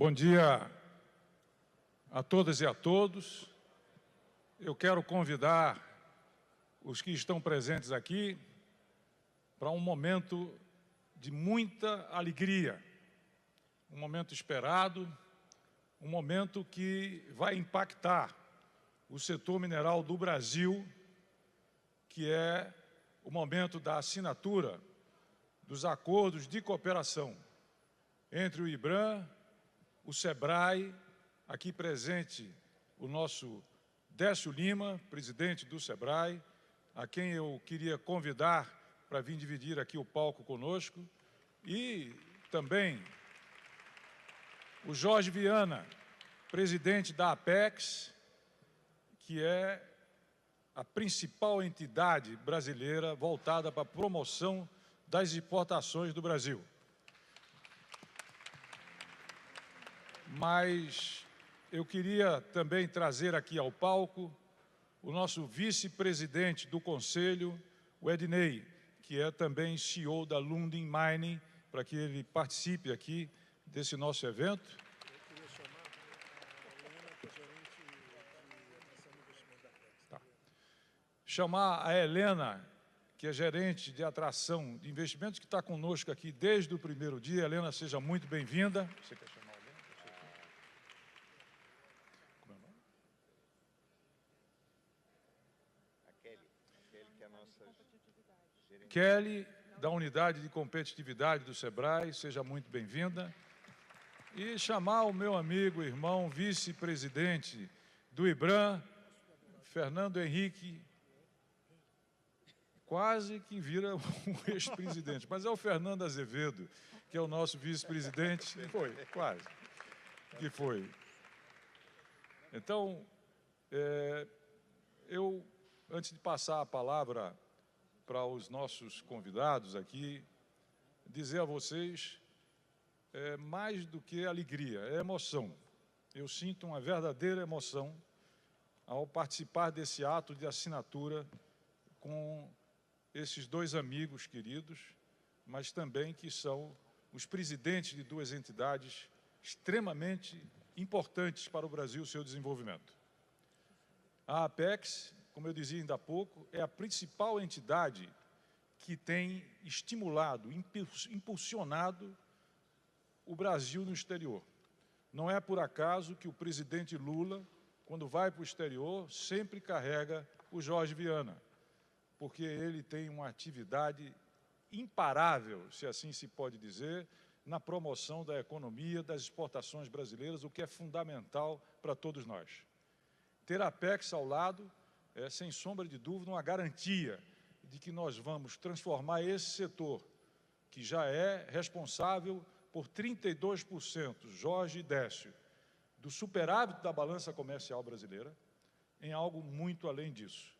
Bom dia a todas e a todos. Eu quero convidar os que estão presentes aqui para um momento de muita alegria, um momento esperado, um momento que vai impactar o setor mineral do Brasil, que é o momento da assinatura dos acordos de cooperação entre o IBRAM, o SEBRAE, aqui presente o nosso Décio Lima, presidente do SEBRAE, a quem eu queria convidar para vir dividir aqui o palco conosco, e também o Jorge Viana, presidente da Apex, que é a principal entidade brasileira voltada para a promoção das exportações do Brasil. Mas eu queria também trazer aqui ao palco o nosso vice-presidente do Conselho, o Ednei, que é também CEO da Lundin Mining, para que ele participe aqui desse nosso evento. Tá. Chamar a Helena, que é gerente de atração de investimentos, que está conosco aqui desde o primeiro dia. Helena, seja muito bem-vinda. Você quer chamar alguém? Como é o nome? A Kelly, que é a nossa gerente. Kelly, da Unidade de Competitividade do SEBRAE, seja muito bem-vinda. E chamar o meu amigo, irmão, vice-presidente do IBRAM, Fernando Henrique, quase que vira um ex-presidente, mas é o Fernando Azevedo, que é o nosso vice-presidente. Foi, quase, que foi. Então, eu, antes de passar a palavra para os nossos convidados aqui, dizer a vocês, mais do que alegria, é emoção. Eu sinto uma verdadeira emoção ao participar desse ato de assinatura com esses dois amigos queridos, mas também que são os presidentes de duas entidades extremamente importantes para o Brasil e o seu desenvolvimento. A Apex, como eu dizia ainda há pouco, é a principal entidade que tem estimulado, impulsionado o Brasil no exterior. Não é por acaso que o presidente Lula, quando vai para o exterior, sempre carrega o Jorge Viana, porque ele tem uma atividade imparável, se assim se pode dizer, na promoção da economia, das exportações brasileiras, o que é fundamental para todos nós. Ter a Apex ao lado é, sem sombra de dúvida, uma garantia de que nós vamos transformar esse setor, que já é responsável por 32%, Jorge e Décio, do superávit da balança comercial brasileira, em algo muito além disso,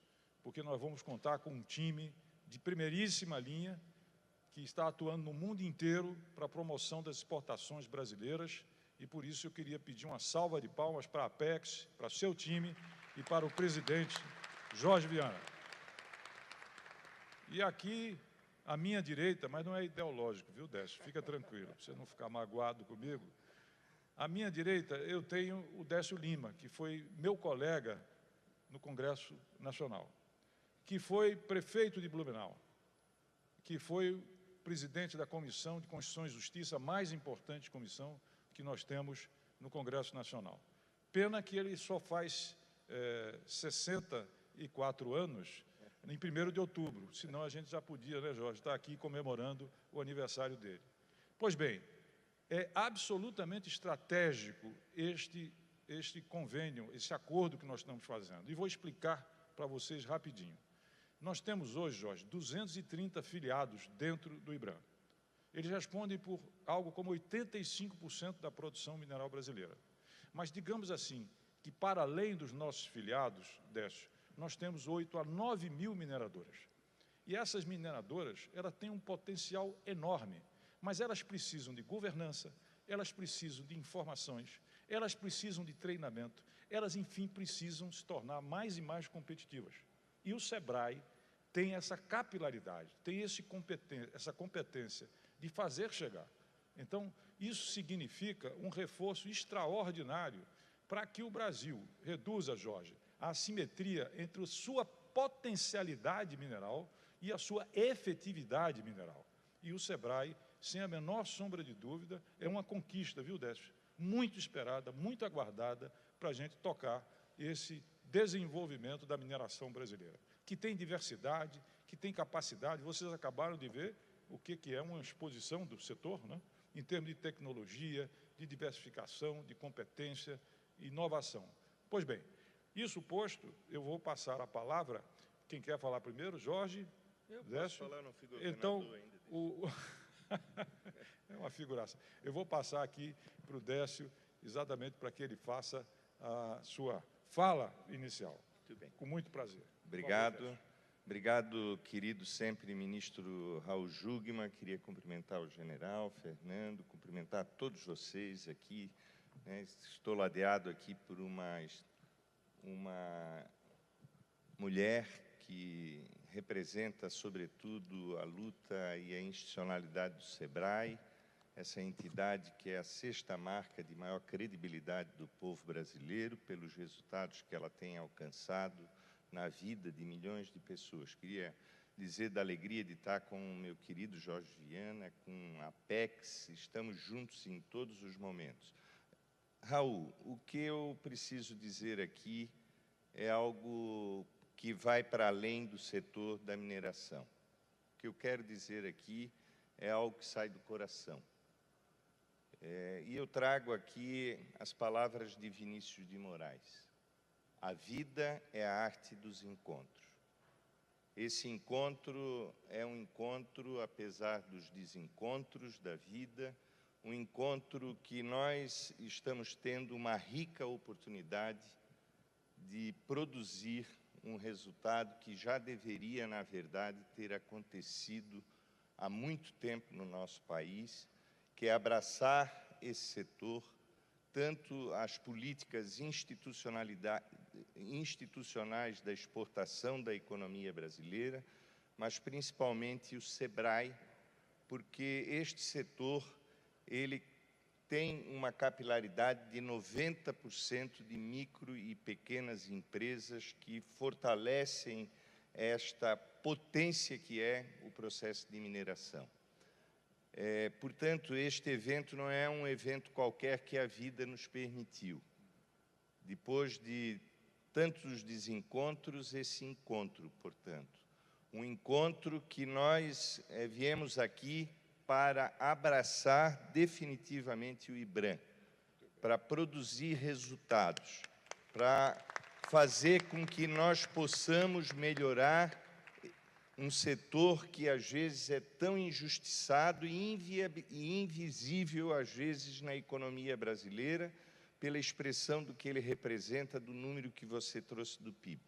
porque nós vamos contar com um time de primeiríssima linha que está atuando no mundo inteiro para a promoção das exportações brasileiras, e por isso eu queria pedir uma salva de palmas para a Apex, para o seu time e para o presidente Jorge Viana. E aqui, à minha direita, mas não é ideológico, viu, Décio? Fica tranquilo, para você não ficar magoado comigo. À minha direita, eu tenho o Décio Lima, que foi meu colega no Congresso Nacional, que foi prefeito de Blumenau, que foi presidente da Comissão de Constituição e Justiça, a mais importante comissão que nós temos no Congresso Nacional. Pena que ele só faz 64 anos em 1º de outubro, senão a gente já podia, né, Jorge, estar aqui comemorando o aniversário dele. Pois bem, é absolutamente estratégico este convênio, esse acordo que nós estamos fazendo. E vou explicar para vocês rapidinho. Nós temos hoje, Jorge, 230 filiados dentro do IBRAM. Eles respondem por algo como 85% da produção mineral brasileira. Mas digamos assim, que para além dos nossos filiados, Décio, nós temos 8 a 9 mil mineradoras. E essas mineradoras, elas têm um potencial enorme, mas elas precisam de governança, elas precisam de informações, elas precisam de treinamento, elas, enfim, precisam se tornar mais e mais competitivas. E o SEBRAE tem essa capilaridade, tem essa competência de fazer chegar. Então, isso significa um reforço extraordinário para que o Brasil reduza, Jorge, a assimetria entre a sua potencialidade mineral e a sua efetividade mineral. E o SEBRAE, sem a menor sombra de dúvida, é uma conquista, viu, Décio? Muito esperada, muito aguardada para a gente tocar esse desenvolvimento da mineração brasileira, que tem diversidade, que tem capacidade. Vocês acabaram de ver o que é uma exposição do setor, né? Em termos de tecnologia, de diversificação, de competência e inovação. Pois bem, isso posto, eu vou passar a palavra. Quem quer falar primeiro? Jorge? Eu posso Décio? falar, não fico Então, ainda. é uma figuraça. Eu vou passar aqui para o Décio, exatamente para que ele faça a sua fala inicial. Muito bem. Com muito prazer. Obrigado. Obrigado, querido sempre ministro Raul Jungmann. Queria cumprimentar o general Fernando, cumprimentar todos vocês aqui, né? Estou ladeado aqui por uma mulher que representa, sobretudo, a luta e a institucionalidade do SEBRAE, essa entidade que é a sexta marca de maior credibilidade do povo brasileiro, pelos resultados que ela tem alcançado na vida de milhões de pessoas. Queria dizer da alegria de estar com o meu querido Jorge Viana, com a Apex, estamos juntos em todos os momentos. Raul, o que eu preciso dizer aqui é algo que vai para além do setor da mineração. O que eu quero dizer aqui é algo que sai do coração. E eu trago aqui as palavras de Vinícius de Moraes. A vida é a arte dos encontros. Esse encontro é um encontro, apesar dos desencontros da vida, um encontro que nós estamos tendo uma rica oportunidade de produzir um resultado que já deveria, na verdade, ter acontecido há muito tempo no nosso país, que é abraçar esse setor, tanto as políticas institucionais da exportação da economia brasileira, mas principalmente o SEBRAE, porque este setor ele tem uma capilaridade de 90% de micro e pequenas empresas que fortalecem esta potência que é o processo de mineração. Portanto, este evento não é um evento qualquer que a vida nos permitiu. Depois de tantos desencontros, esse encontro, portanto, um encontro que nós viemos aqui para abraçar definitivamente o IBRAM, para produzir resultados, para fazer com que nós possamos melhorar um setor que, às vezes, é tão injustiçado e invisível, às vezes, na economia brasileira, pela expressão do que ele representa, do número que você trouxe do PIB.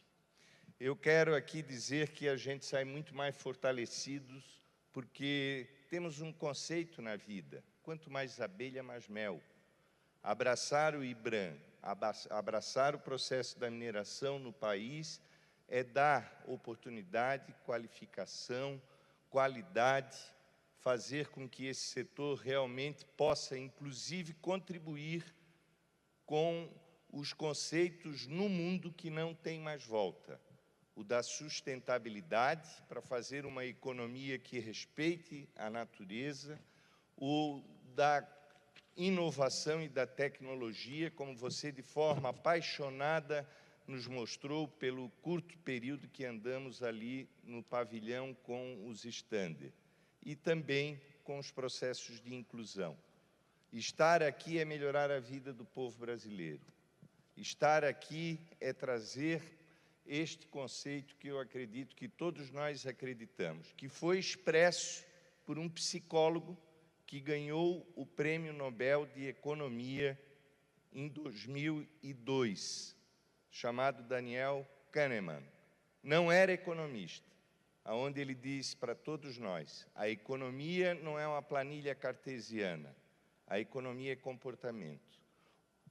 Eu quero aqui dizer que a gente sai muito mais fortalecidos, porque temos um conceito na vida: quanto mais abelha, mais mel. Abraçar o IBRAM, abraçar o processo da mineração no país, é dar oportunidade, qualificação, qualidade, fazer com que esse setor realmente possa, inclusive, contribuir com os conceitos no mundo que não tem mais volta. O da sustentabilidade, para fazer uma economia que respeite a natureza, o da inovação e da tecnologia, como você, de forma apaixonada, nos mostrou pelo curto período que andamos ali no pavilhão com os stands, e também com os processos de inclusão. Estar aqui é melhorar a vida do povo brasileiro. Estar aqui é trazer este conceito que eu acredito que todos nós acreditamos, que foi expresso por um psicólogo que ganhou o Prêmio Nobel de Economia em 2002, chamado Daniel Kahneman. Não era economista, onde ele diz para todos nós: a economia não é uma planilha cartesiana, a economia é comportamento.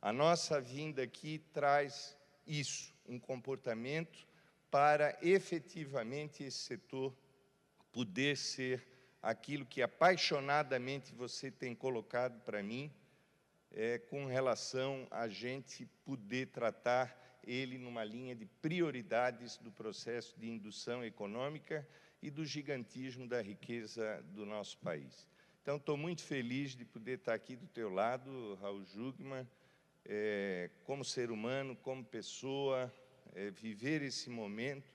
A nossa vinda aqui traz isso, um comportamento para efetivamente esse setor poder ser aquilo que apaixonadamente você tem colocado para mim, com relação a gente poder tratar ele numa linha de prioridades do processo de indução econômica e do gigantismo da riqueza do nosso país. Então, estou muito feliz de poder estar aqui do teu lado, Raul Jungmann, como ser humano, como pessoa, viver esse momento,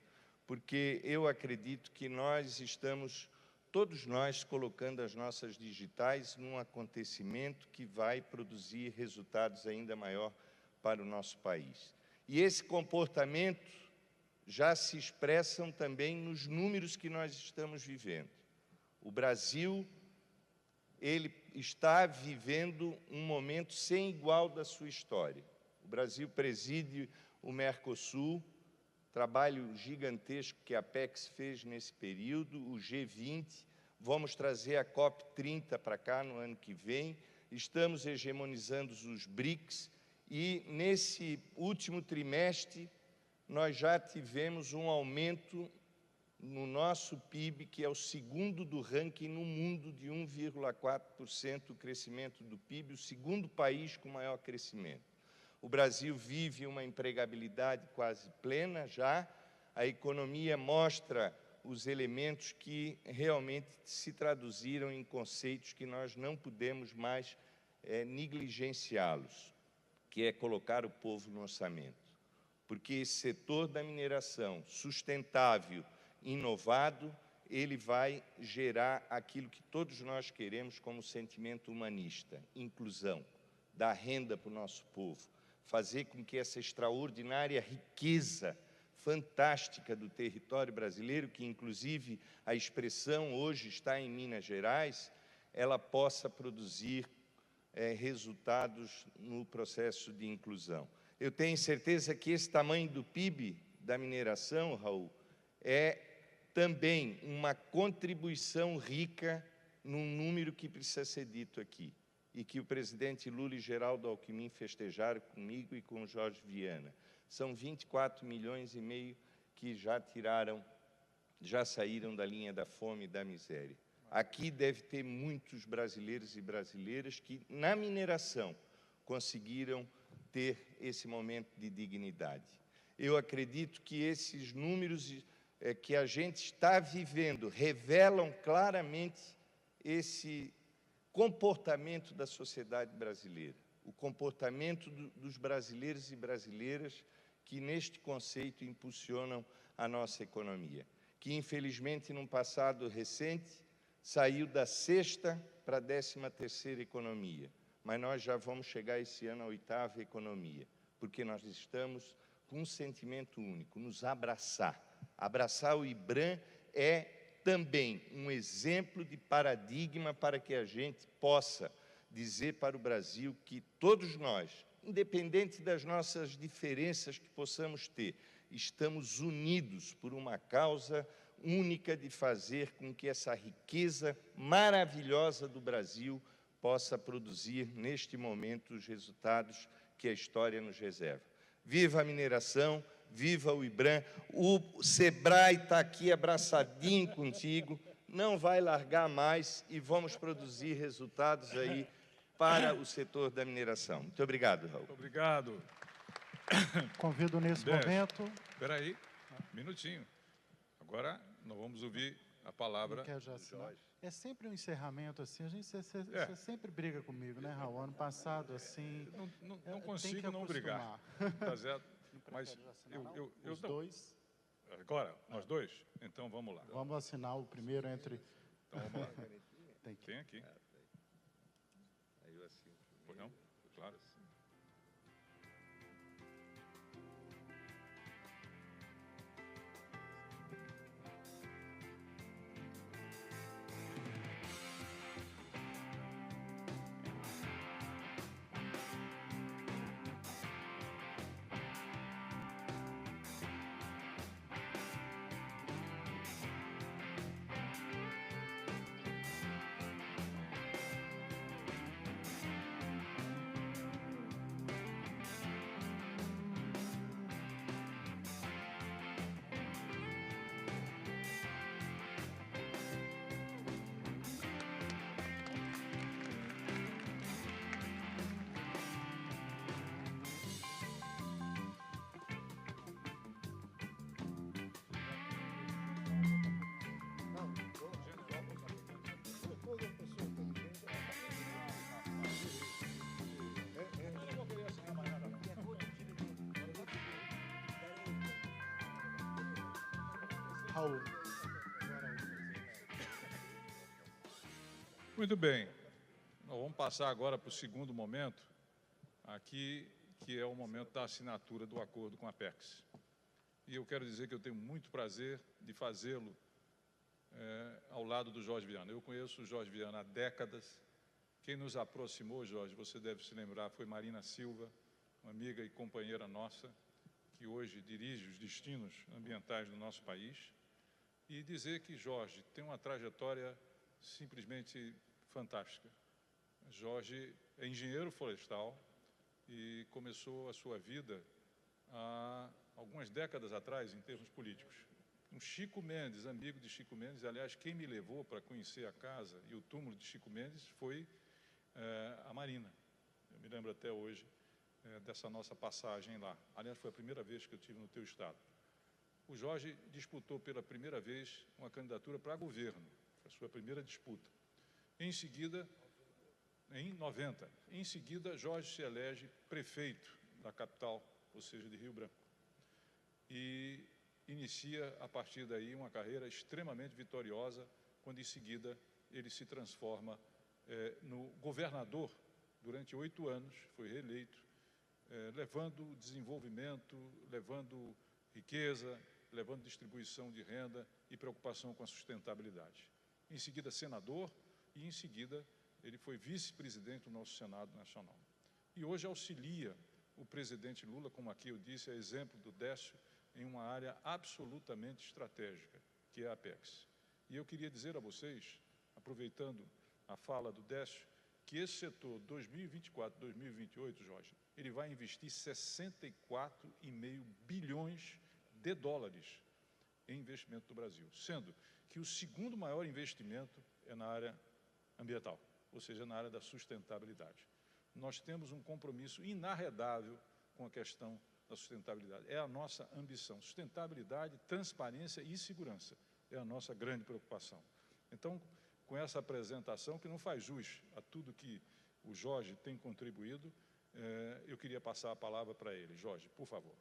porque eu acredito que nós estamos, todos nós, colocando as nossas digitais num acontecimento que vai produzir resultados ainda maior para o nosso país. E esse comportamento já se expressam também nos números que nós estamos vivendo. O Brasil, ele está vivendo um momento sem igual da sua história. O Brasil preside o Mercosul, trabalho gigantesco que a Apex fez nesse período, o G20, vamos trazer a COP30 para cá no ano que vem, estamos hegemonizando os BRICS e, nesse último trimestre, nós já tivemos um aumento no nosso PIB, que é o segundo do ranking no mundo, de 1,4% o crescimento do PIB, o segundo país com maior crescimento. O Brasil vive uma empregabilidade quase plena já, a economia mostra os elementos que realmente se traduziram em conceitos que nós não podemos mais negligenciá-los, que é colocar o povo no orçamento. Porque esse setor da mineração sustentável, inovado, ele vai gerar aquilo que todos nós queremos como sentimento humanista, inclusão, dar renda para o nosso povo, fazer com que essa extraordinária riqueza fantástica do território brasileiro, que inclusive a expressão hoje está em Minas Gerais, ela possa produzir resultados no processo de inclusão. Eu tenho certeza que esse tamanho do PIB da mineração, Raul, é também uma contribuição rica num número que precisa ser dito aqui, e que o presidente Lula e Geraldo Alckmin festejaram comigo e com o Jorge Viana. São 24 milhões e meio que já saíram da linha da fome e da miséria. Aqui deve ter muitos brasileiros e brasileiras que, na mineração, conseguiram ter esse momento de dignidade. Eu acredito que esses números que a gente está vivendo revelam claramente esse comportamento da sociedade brasileira, o comportamento dos brasileiros e brasileiras que, neste conceito, impulsionam a nossa economia, que, infelizmente, num passado recente, saiu da 6ª para a 13ª economia, mas nós já vamos chegar esse ano à 8ª economia, porque nós estamos com um sentimento único, nos abraçar. Abraçar o IBRAM é também um exemplo de paradigma para que a gente possa dizer para o Brasil que todos nós, independente das nossas diferenças que possamos ter, estamos unidos por uma causa única de fazer com que essa riqueza maravilhosa do Brasil possa produzir, neste momento, os resultados que a história nos reserva. Viva a mineração, viva o IBRAM, o SEBRAE está aqui abraçadinho contigo, não vai largar mais e vamos produzir resultados aí para o setor da mineração. Muito obrigado, Raul. Muito obrigado. Convido nesse momento... Espera aí, um minutinho. Agora nós vamos ouvir a palavra do Jorge. É sempre um encerramento assim, você sempre briga comigo, né, Raul? Ano passado, assim... Não consigo não brigar, tá certo? Mas os dois... Agora, nós dois? Então vamos lá. Vamos assinar o primeiro entre... Então vamos lá. Tem aqui. Aí eu assino. Pois não? Claro. Raul. Muito bem. Nós vamos passar agora para o segundo momento, aqui, que é o momento da assinatura do acordo com a Apex. E eu quero dizer que eu tenho muito prazer de fazê-lo ao lado do Jorge Viana. Eu conheço o Jorge Viana há décadas. Quem nos aproximou, Jorge, você deve se lembrar, foi Marina Silva, uma amiga e companheira nossa, que hoje dirige os destinos ambientais do nosso país. E dizer que Jorge tem uma trajetória simplesmente fantástica. Jorge é engenheiro florestal e começou a sua vida há algumas décadas atrás, em termos políticos. Um Chico Mendes, amigo de Chico Mendes, aliás, quem me levou para conhecer a casa e o túmulo de Chico Mendes foi a Marina. Eu me lembro até hoje dessa nossa passagem lá. Aliás, foi a primeira vez que eu estive no teu estado. O Jorge disputou pela primeira vez uma candidatura para governo, foi a sua primeira disputa. Em seguida, em 90, em seguida, Jorge se elege prefeito da capital, ou seja, de Rio Branco. E inicia, a partir daí, uma carreira extremamente vitoriosa, quando, em seguida, ele se transforma no governador durante 8 anos, foi reeleito, levando desenvolvimento, levando riqueza, levando distribuição de renda e preocupação com a sustentabilidade. Em seguida, senador, e em seguida ele foi vice-presidente do nosso Senado Nacional. E hoje auxilia o presidente Lula, como aqui eu disse, é exemplo do Décio, em uma área absolutamente estratégica, que é a Apex. E eu queria dizer a vocês, aproveitando a fala do Décio, que esse setor 2024-2028, Jorge, ele vai investir 64,5 bilhões de dólares em investimento do Brasil, sendo que o segundo maior investimento é na área ambiental, ou seja, na área da sustentabilidade. Nós temos um compromisso inarredável com a questão da sustentabilidade. É a nossa ambição. Sustentabilidade, transparência e segurança é a nossa grande preocupação. Então, com essa apresentação, que não faz jus a tudo que o Jorge tem contribuído, eu queria passar a palavra para ele. Jorge, por favor.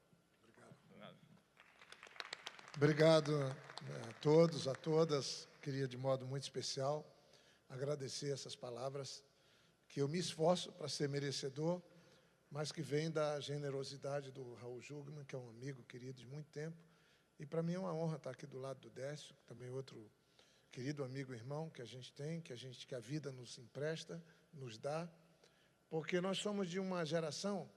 Obrigado. Obrigado a todos, a todas. Queria, de modo muito especial, agradecer essas palavras, que eu me esforço para ser merecedor, mas que vem da generosidade do Raul Jugman, que é um amigo querido de muito tempo. E para mim é uma honra estar aqui do lado do Décio, que também é outro querido amigo e irmão que a gente tem, que a vida nos empresta, nos dá, porque nós somos de uma geração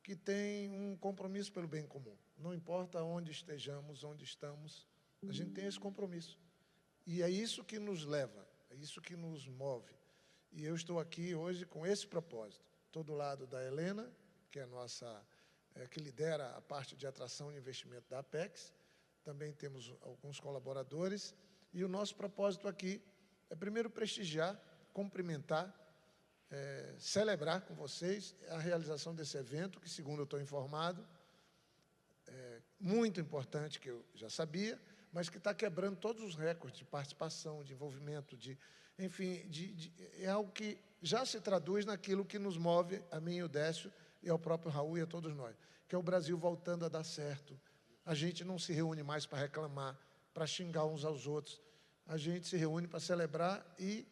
que tem um compromisso pelo bem comum. Não importa onde estejamos, onde estamos, a gente tem esse compromisso. E é isso que nos leva, é isso que nos move. E eu estou aqui hoje com esse propósito. Estou do lado da Helena, que é a nossa, que lidera a parte de atração e investimento da Apex. Também temos alguns colaboradores. E o nosso propósito aqui é, primeiro, prestigiar, cumprimentar, celebrar com vocês a realização desse evento, que, segundo eu estou informado, é muito importante, que eu já sabia, mas que está quebrando todos os recordes de participação, de envolvimento, enfim, é algo que já se traduz naquilo que nos move, a mim e o Décio, e ao próprio Raul e a todos nós, que é o Brasil voltando a dar certo. A gente não se reúne mais para reclamar, para xingar uns aos outros. A gente se reúne para celebrar e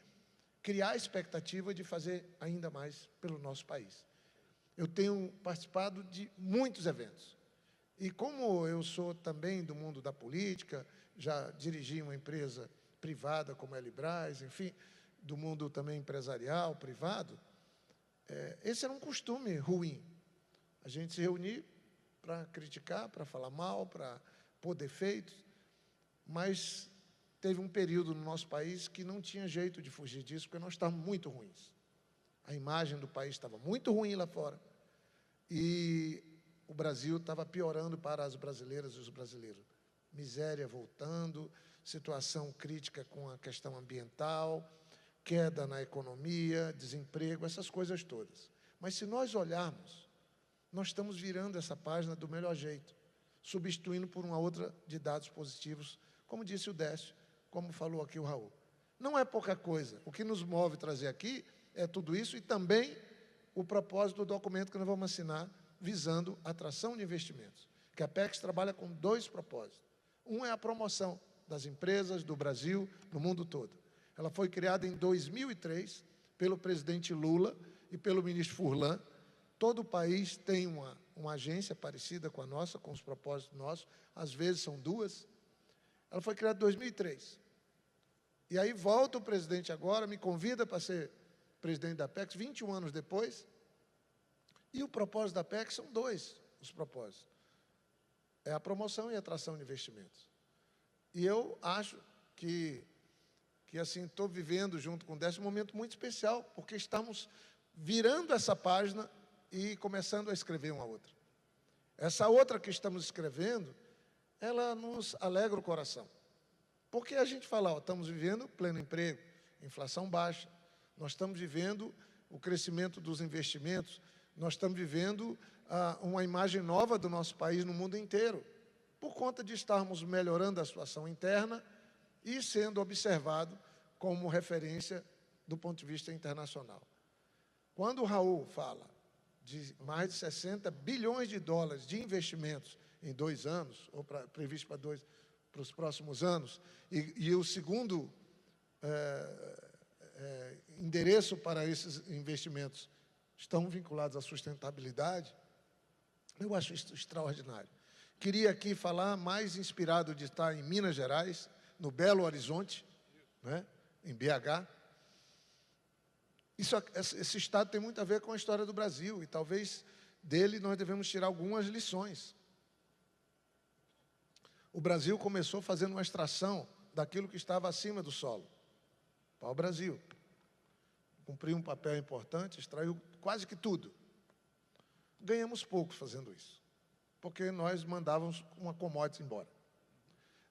criar a expectativa de fazer ainda mais pelo nosso país. Eu tenho participado de muitos eventos. E como eu sou também do mundo da política, já dirigi uma empresa privada como a Elibras, enfim, do mundo também empresarial, privado, esse era um costume ruim. A gente se reunir para criticar, para falar mal, para pôr defeitos, mas teve um período no nosso país que não tinha jeito de fugir disso, porque nós estávamos muito ruins. A imagem do país estava muito ruim lá fora. E o Brasil estava piorando para as brasileiras e os brasileiros. Miséria voltando, situação crítica com a questão ambiental, queda na economia, desemprego, essas coisas todas. Mas se nós olharmos, nós estamos virando essa página do melhor jeito, substituindo por uma outra de dados positivos, como disse o Décio, como falou aqui o Raul. Não é pouca coisa. O que nos move trazer aqui é tudo isso e também o propósito do documento que nós vamos assinar, visando atração de investimentos. Que a Apex trabalha com 2 propósitos. Um é a promoção das empresas do Brasil no mundo todo. Ela foi criada em 2003 pelo presidente Lula e pelo ministro Furlan. Todo o país tem uma agência parecida com a nossa, com os propósitos nossos, às vezes são duas. Ela foi criada em 2003. E aí volta o presidente agora, me convida para ser presidente da Apex, 21 anos depois, e o propósito da Apex são dois, os propósitos. É a promoção e a atração de investimentos. E eu acho que assim, estou vivendo junto com o Décio um momento muito especial, porque estamos virando essa página e começando a escrever uma outra. Essa outra que estamos escrevendo, ela nos alegra o coração. Porque a gente fala, ó, estamos vivendo pleno emprego, inflação baixa, nós estamos vivendo o crescimento dos investimentos, nós estamos vivendo uma imagem nova do nosso país no mundo inteiro, por conta de estarmos melhorando a situação interna e sendo observado como referência do ponto de vista internacional. Quando o Raul fala de mais de 60 bilhões de dólares de investimentos em 2 anos, ou previsto para os próximos anos, e o segundo endereço para esses investimentos estão vinculados à sustentabilidade, eu acho isso extraordinário. Queria aqui falar, mais inspirado de estar em Minas Gerais, no Belo Horizonte, né, em BH. Esse estado tem muito a ver com a história do Brasil, e talvez dele nós devemos tirar algumas lições. O Brasil começou fazendo uma extração daquilo que estava acima do solo. O pau-brasil cumpriu um papel importante, extraiu quase que tudo. Ganhamos pouco fazendo isso, porque nós mandávamos uma commodity embora.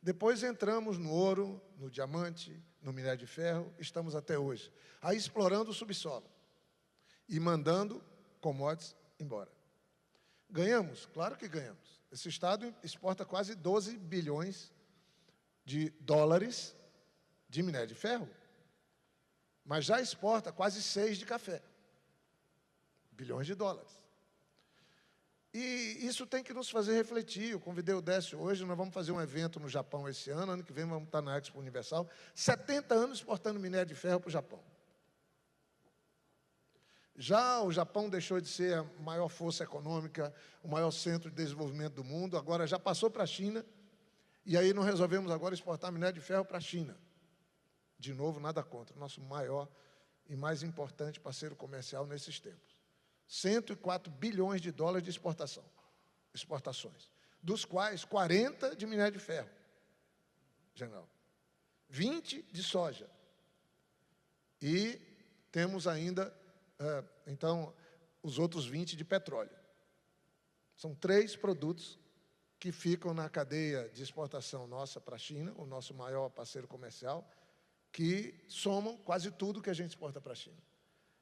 Depois entramos no ouro, no diamante, no minério de ferro, estamos até hoje, aí explorando o subsolo e mandando commodities embora. Ganhamos? Claro que ganhamos. Esse estado exporta quase 12 bilhões de dólares de minério de ferro, mas já exporta quase 6 de café. Bilhões de dólares. E isso tem que nos fazer refletir. Eu convidei o Décio hoje, nós vamos fazer um evento no Japão esse ano que vem vamos estar na Expo Universal, 70 anos exportando minério de ferro para o Japão. Já o Japão deixou de ser a maior força econômica, o maior centro de desenvolvimento do mundo, agora já passou para a China, e aí nós resolvemos agora exportar minério de ferro para a China. De novo, nada contra, nosso maior e mais importante parceiro comercial nesses tempos. 104 bilhões de dólares de exportações, dos quais 40 de minério de ferro, general, 20 de soja, e temos ainda, então, os outros 20 de petróleo. São 3 produtos que ficam na cadeia de exportação nossa para a China, o nosso maior parceiro comercial, que somam quase tudo que a gente exporta para a China.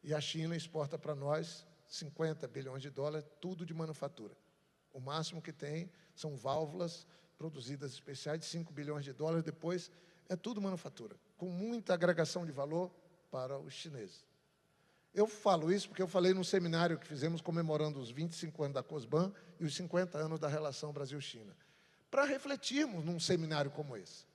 E a China exporta para nós 50 bilhões de dólares, tudo de manufatura. O máximo que tem são válvulas produzidas especiais de 5 bilhões de dólares, depois é tudo manufatura, com muita agregação de valor para os chineses. Eu falo isso porque eu falei num seminário que fizemos comemorando os 25 anos da COSBAN e os 50 anos da relação Brasil-China, para refletirmos num seminário como esse.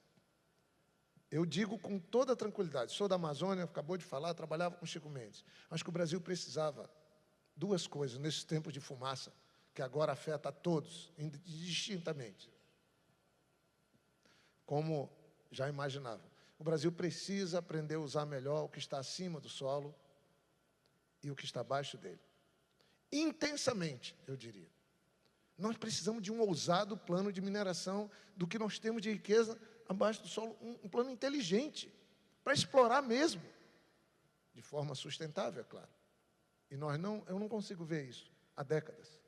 Eu digo com toda tranquilidade, sou da Amazônia, acabou de falar, trabalhava com Chico Mendes. Acho que o Brasil precisava 2 coisas nesses tempos de fumaça, que agora afeta a todos, indistintamente. Como já imaginava. O Brasil precisa aprender a usar melhor o que está acima do solo e o que está abaixo dele. Intensamente, eu diria. Nós precisamos de um ousado plano de mineração do que nós temos de riqueza abaixo do solo, um plano inteligente, para explorar mesmo, de forma sustentável, é claro. E eu não consigo ver isso há décadas.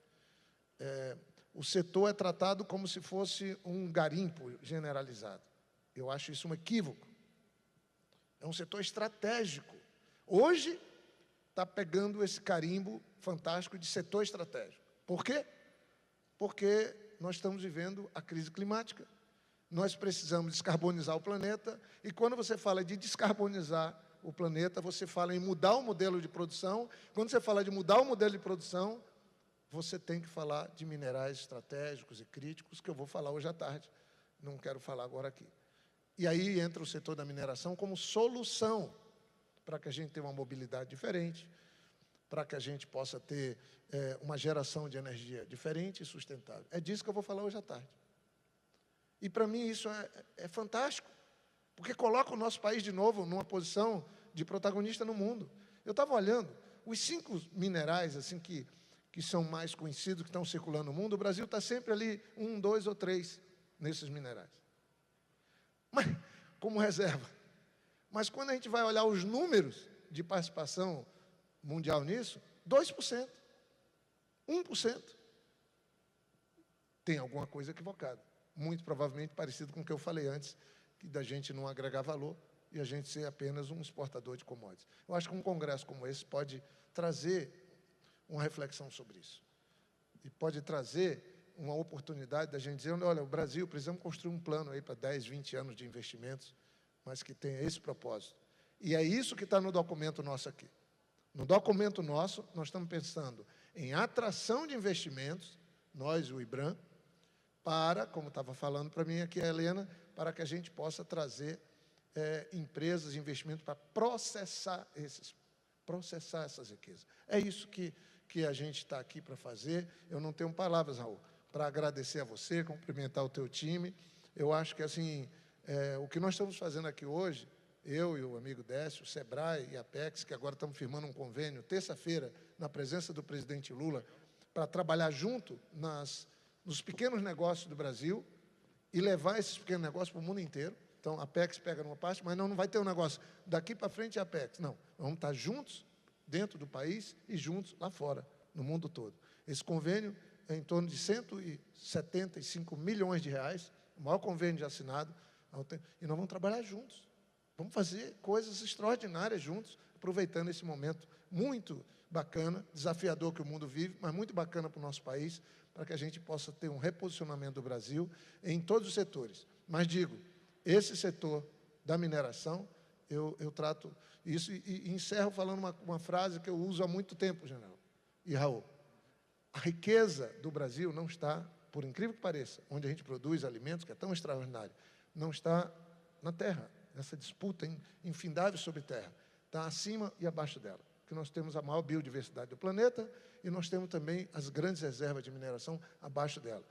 O setor é tratado como se fosse um garimpo generalizado. Eu acho isso um equívoco. É um setor estratégico. Hoje está pegando esse carimbo fantástico de setor estratégico. Por quê? Porque nós estamos vivendo a crise climática. Nós precisamos descarbonizar o planeta, e quando você fala de descarbonizar o planeta, você fala em mudar o modelo de produção. Quando você fala de mudar o modelo de produção, você tem que falar de minerais estratégicos e críticos, que eu vou falar hoje à tarde, não quero falar agora aqui. E aí entra o setor da mineração como solução para que a gente tenha uma mobilidade diferente, para que a gente possa ter uma geração de energia diferente e sustentável. É disso que eu vou falar hoje à tarde. E, para mim, isso é fantástico, porque coloca o nosso país, de novo, numa posição de protagonista no mundo. Eu estava olhando, os 5 minerais assim, que são mais conhecidos, que estão circulando no mundo, o Brasil está sempre ali, 1, 2 ou 3 nesses minerais. Mas, como reserva. Mas, quando a gente vai olhar os números de participação mundial nisso, 2%, 1%. Tem alguma coisa equivocada. Muito provavelmente parecido com o que eu falei antes, que da gente não agregar valor e a gente ser apenas um exportador de commodities. Eu acho que um congresso como esse pode trazer uma reflexão sobre isso. E pode trazer uma oportunidade da gente dizer, olha, o Brasil, precisamos construir um plano aí para 10, 20 anos de investimentos, mas que tenha esse propósito. E é isso que está no documento nosso aqui. No documento nosso, nós estamos pensando em atração de investimentos, nós, o IBRAM, para, como estava falando para mim aqui a Helena, para que a gente possa trazer empresas, investimentos para processar essas riquezas. É isso que a gente está aqui para fazer. Eu não tenho palavras, Raul, para agradecer a você, cumprimentar o teu time. Eu acho que, assim, o que nós estamos fazendo aqui hoje, eu e o amigo Décio, o SEBRAE e a Apex, que agora estamos firmando um convênio, terça-feira, na presença do presidente Lula, para trabalhar junto nos pequenos negócios do Brasil e levar esses pequenos negócios para o mundo inteiro. Então, a Apex pega numa parte, mas não vai ter um negócio daqui para frente a Apex. Não, vamos estar juntos dentro do país e juntos lá fora, no mundo todo. Esse convênio é em torno de 175 milhões de reais, o maior convênio já assinado, e nós vamos trabalhar juntos. Vamos fazer coisas extraordinárias juntos, aproveitando esse momento muito bacana, desafiador que o mundo vive, mas muito bacana para o nosso país, para que a gente possa ter um reposicionamento do Brasil em todos os setores. Mas digo, esse setor da mineração, eu trato isso e encerro falando uma frase que eu uso há muito tempo, general e Raul. A riqueza do Brasil não está, por incrível que pareça, onde a gente produz alimentos, que é tão extraordinário, não está na terra, nessa disputa infindável sobre terra. Está acima e abaixo dela. Que nós temos a maior biodiversidade do planeta e nós temos também as grandes reservas de mineração abaixo dela.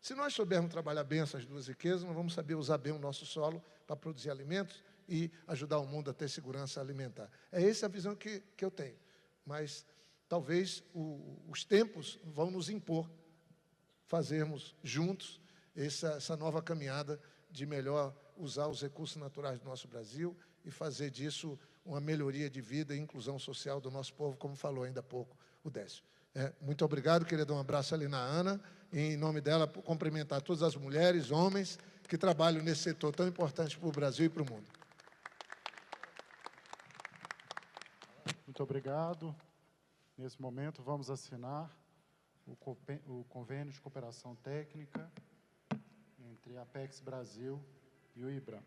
Se nós soubermos trabalhar bem essas duas riquezas, nós vamos saber usar bem o nosso solo para produzir alimentos e ajudar o mundo a ter segurança alimentar. É essa a visão que eu tenho. Mas talvez os tempos vão nos impor fazermos juntos essa nova caminhada de melhor usar os recursos naturais do nosso Brasil e fazer disso uma melhoria de vida e inclusão social do nosso povo, como falou ainda há pouco o Décio. Muito obrigado, queria dar um abraço ali na Ana, e, em nome dela, cumprimentar todas as mulheres, homens, que trabalham nesse setor tão importante para o Brasil e para o mundo. Muito obrigado. Nesse momento, vamos assinar o convênio de cooperação técnica entre a Apex Brasil e o IBRAM.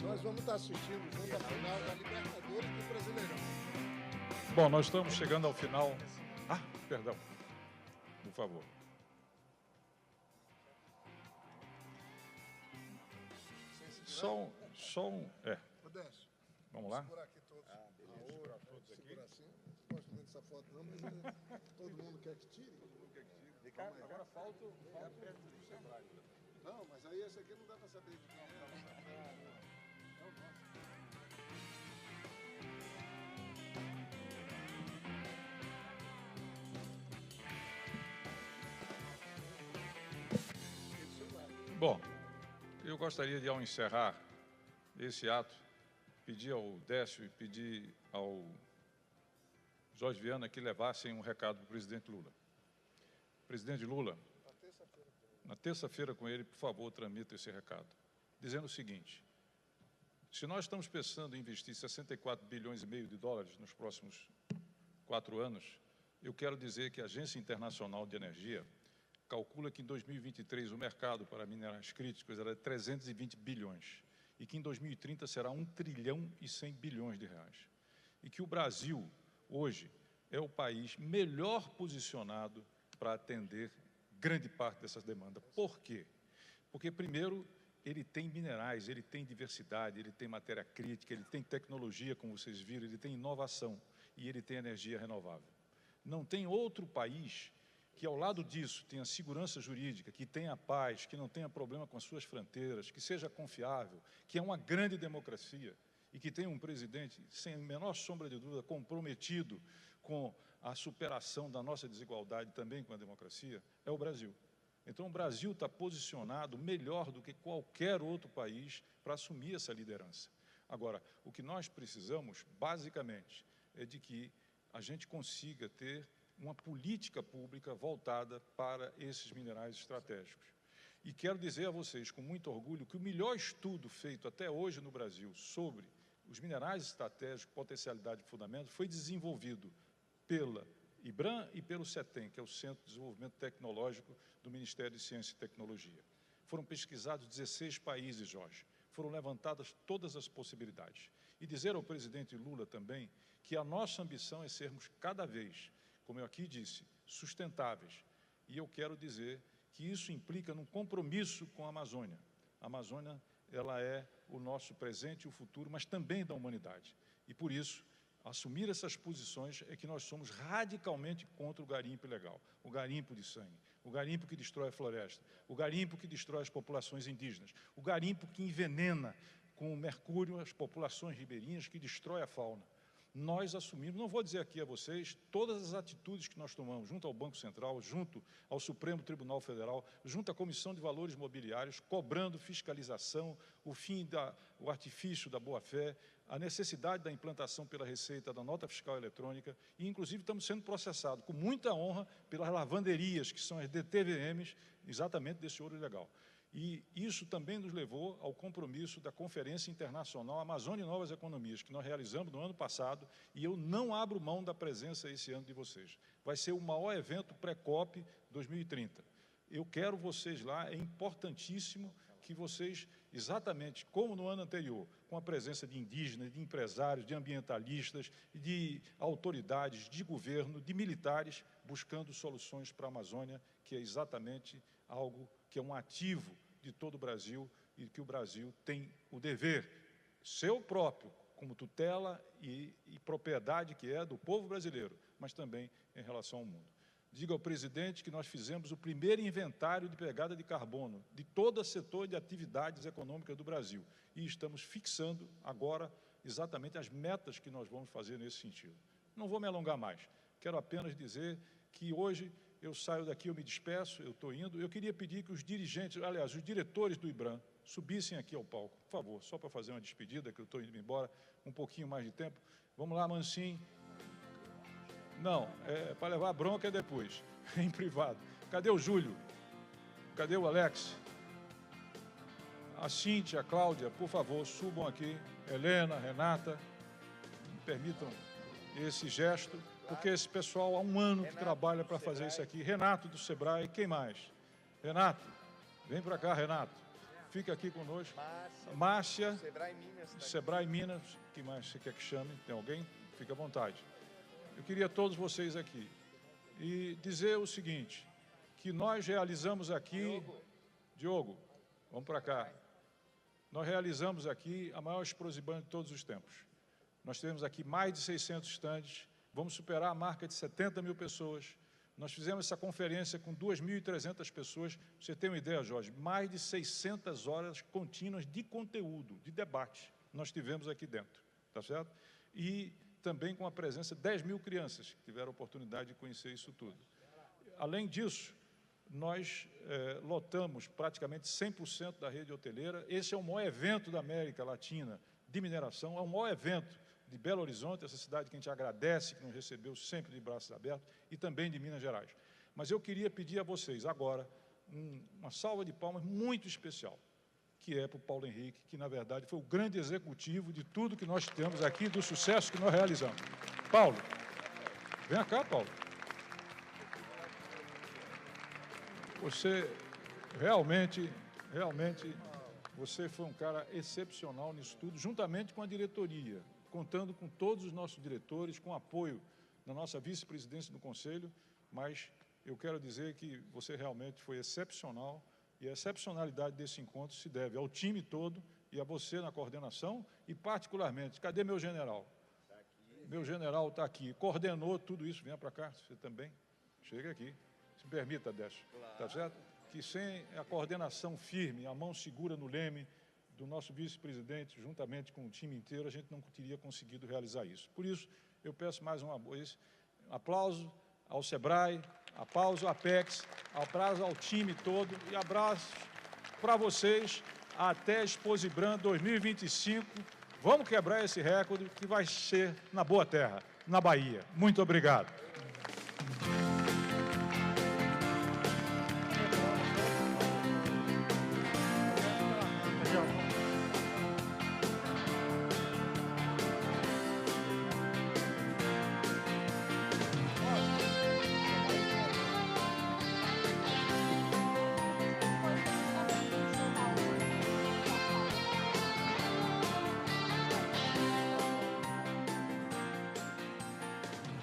Nós vamos estar assistindo junto à final da Libertadores do Brasileirão. Bom, nós estamos chegando ao final. Ah, perdão. Por favor. Vamos lá? Segurar aqui todos. Segurar todos aqui. Segurar assim. Não gosto muito dessa foto, não, mas todo mundo quer que tire. Ricardo, agora falta a perto do Sebrae. Não, mas aí esse aqui não dá para saber de qual Bom, eu gostaria de, ao encerrar esse ato, pedir ao Décio e pedir ao Jorge Viana que levassem um recado para o presidente Lula. Presidente Lula, na terça-feira com ele, por favor, tramita esse recado, dizendo o seguinte: se nós estamos pensando em investir 64 bilhões e meio de dólares nos próximos 4 anos, eu quero dizer que a Agência Internacional de Energia calcula que em 2023 o mercado para minerais críticos era de 320 bilhões e que em 2030 será 1 trilhão e 100 bilhões de reais. E que o Brasil, hoje, é o país melhor posicionado para atender grande parte dessas demandas. Por quê? Porque, primeiro, ele tem minerais, ele tem diversidade, ele tem matéria crítica, ele tem tecnologia, como vocês viram, ele tem inovação e ele tem energia renovável. Não tem outro país que, ao lado disso, tenha segurança jurídica, que tenha paz, que não tenha problema com as suas fronteiras, que seja confiável, que é uma grande democracia e que tenha um presidente, sem a menor sombra de dúvida, comprometido com a superação da nossa desigualdade também com a democracia, é o Brasil. Então, o Brasil está posicionado melhor do que qualquer outro país para assumir essa liderança. Agora, o que nós precisamos, basicamente, é de que a gente consiga ter uma política pública voltada para esses minerais estratégicos. E quero dizer a vocês, com muito orgulho, que o melhor estudo feito até hoje no Brasil sobre os minerais estratégicos, potencialidade e fundamento, foi desenvolvido pela IBRAM e pelo CETEM, que é o Centro de Desenvolvimento Tecnológico do Ministério de Ciência e Tecnologia. Foram pesquisados 16 países, Jorge. Foram levantadas todas as possibilidades. E dizer ao presidente Lula também que a nossa ambição é sermos cada vez, como eu aqui disse, sustentáveis. E eu quero dizer que isso implica num compromisso com a Amazônia. A Amazônia, ela é o nosso presente e o futuro, mas também da humanidade. E por isso, assumir essas posições é que nós somos radicalmente contra o garimpo ilegal, o garimpo de sangue, o garimpo que destrói a floresta, o garimpo que destrói as populações indígenas, o garimpo que envenena com o mercúrio as populações ribeirinhas, que destrói a fauna. Nós assumimos, não vou dizer aqui a vocês, todas as atitudes que nós tomamos junto ao Banco Central, junto ao Supremo Tribunal Federal, junto à Comissão de Valores Mobiliários, cobrando fiscalização, o fim do artifício da boa-fé, a necessidade da implantação pela Receita da nota fiscal eletrônica e, inclusive, estamos sendo processados com muita honra pelas lavanderias, que são as DTVMs, exatamente desse ouro ilegal. E isso também nos levou ao compromisso da Conferência Internacional Amazônia e Novas Economias, que nós realizamos no ano passado, e eu não abro mão da presença esse ano de vocês. Vai ser o maior evento pré-COP 2030. Eu quero vocês lá, é importantíssimo que vocês, exatamente como no ano anterior, com a presença de indígenas, de empresários, de ambientalistas, de autoridades, de governo, de militares, buscando soluções para a Amazônia, que é exatamente algo que é um ativo de todo o Brasil e que o Brasil tem o dever, seu próprio, como tutela e propriedade que é do povo brasileiro, mas também em relação ao mundo. Digo ao presidente que nós fizemos o primeiro inventário de pegada de carbono de todo o setor de atividades econômicas do Brasil e estamos fixando agora exatamente as metas que nós vamos fazer nesse sentido. Não vou me alongar mais, quero apenas dizer que hoje eu saio daqui, eu me despeço, eu estou indo. Eu queria pedir que os dirigentes, aliás, os diretores do IBRAM, subissem aqui ao palco, por favor, só para fazer uma despedida, que eu estou indo embora, um pouquinho mais de tempo. Vamos lá, Mancinho. Não, para levar a bronca é depois, em privado. Cadê o Júlio? Cadê o Alex? A Cíntia, a Cláudia, por favor, subam aqui. Helena, Renata, me permitam esse gesto. Porque esse pessoal há um ano que trabalha para fazer isso aqui. Renato do Sebrae, quem mais? Renato, vem para cá, Renato. Fica aqui conosco. Márcia, Sebrae Minas, quem mais você quer que chame? Tem alguém? Fica à vontade. Eu queria todos vocês aqui. E dizer o seguinte, que nós realizamos aqui... Diogo, vamos para cá. Nós realizamos aqui a maior explosivão de todos os tempos. Nós tivemos aqui mais de 600 estandes, vamos superar a marca de 70 mil pessoas. Nós fizemos essa conferência com 2.300 pessoas. Pra você ter uma ideia, Jorge, mais de 600 horas contínuas de conteúdo, de debate, nós tivemos aqui dentro, tá certo? E também com a presença de 10 mil crianças que tiveram a oportunidade de conhecer isso tudo. Além disso, nós lotamos praticamente 100% da rede hoteleira. Esse é o maior evento da América Latina de mineração, é o maior evento de Belo Horizonte, essa cidade que a gente agradece, que nos recebeu sempre de braços abertos, e também de Minas Gerais. Mas eu queria pedir a vocês agora uma salva de palmas muito especial, que é para o Paulo Henrique, que, na verdade, foi o grande executivo de tudo que nós temos aqui, do sucesso que nós realizamos. Paulo, vem cá, Paulo. Você realmente, você foi um cara excepcional nisso tudo, juntamente com a diretoria, contando com todos os nossos diretores, com apoio da nossa vice-presidência do Conselho, mas eu quero dizer que você realmente foi excepcional, e a excepcionalidade desse encontro se deve ao time todo e a você na coordenação, e particularmente, cadê meu general? Meu general está aqui, coordenou tudo isso, venha para cá, você também, chega aqui, se permita, Décio, tá certo? Que sem a coordenação firme, a mão segura no leme do nosso vice-presidente, juntamente com o time inteiro, a gente não teria conseguido realizar isso. Por isso, eu peço mais uma vez, aplauso ao SEBRAE, aplauso à Apex, abraço ao time todo e abraço para vocês até Exposibran 2025. Vamos quebrar esse recorde que vai ser na boa terra, na Bahia. Muito obrigado.